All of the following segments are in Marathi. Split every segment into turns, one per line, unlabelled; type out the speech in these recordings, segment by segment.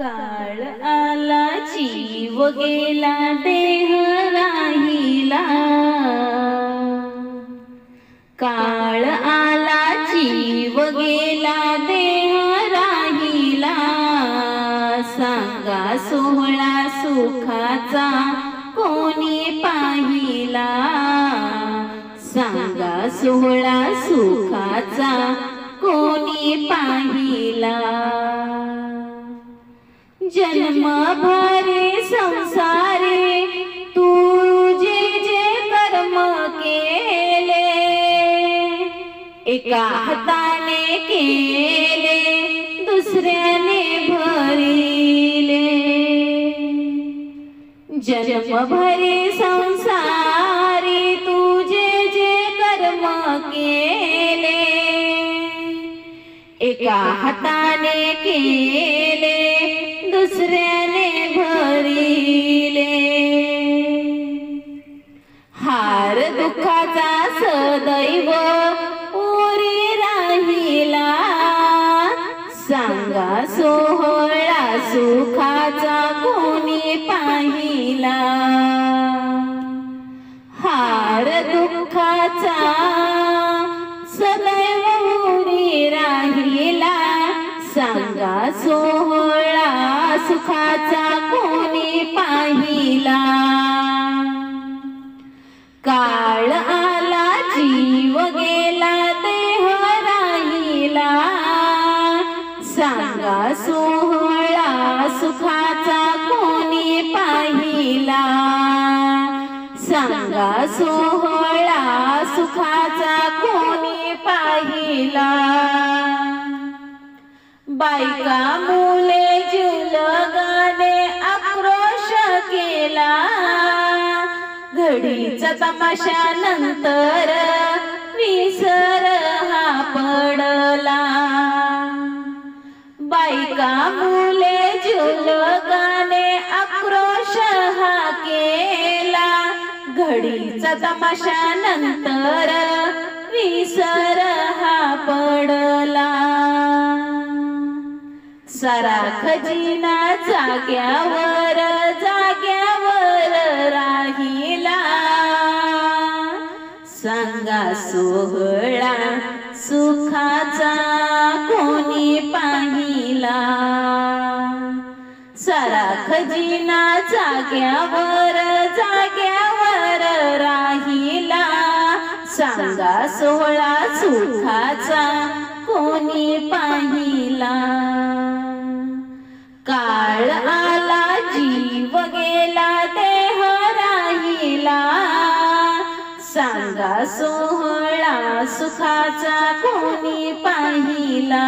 काळ आला जीव गेला देह राहिला, काळ आला जीव गेला देह राहिला, सांगा सोहळा सुखाचा कोणी पाहिला, सांगा सोहळा सुखाचा कोणी पाहिला. जन्मभरे संसारे तुझे जे कर्म केले, एका हाताने केले दुसऱ्याने भरिले. जन्मभरे संसारी तुझे जे कर्म केले, एका हाताने केले दुसऱ्याने भरिले. हार दुःखाचा सदैव उरी राहिला, सांगा सोहळा सुखाचा कोणी पाहिला. हार दुःखाचा सदैव उरी राहिला, सांगा सोहळा सुखाचा कोणी पाहिला. काळ आला जीव गेला देह राहिला, सांगा सोहळा सुखाचा कोणी पाहिला. सांगा सोहळा सुखाचा कोणी पाहिला. बायका मुले जुलगाने आक्रोश केला, घडीचा तमाशा नंतर विसर हा पडला. बायका मुले जुलगाने आक्रोश हा केला, घडीचा तमाशा नंतर विसर हा पडला. सारा खजिना जाग्यावर जाग्यावर राहिला, सांगा सोहळा सुखाचा कोणी पाहिला. सारा खजिना जाग्यावर जाग्यावर राहिला, सांगा सोहळा सुखाचा कोणी पाहिला. काळ आला जीव गेला देह राहिला, सांगा सोहळा सुखाचा कोणी पाहिला.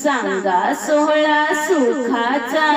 सांगा सोहळा सुखाचा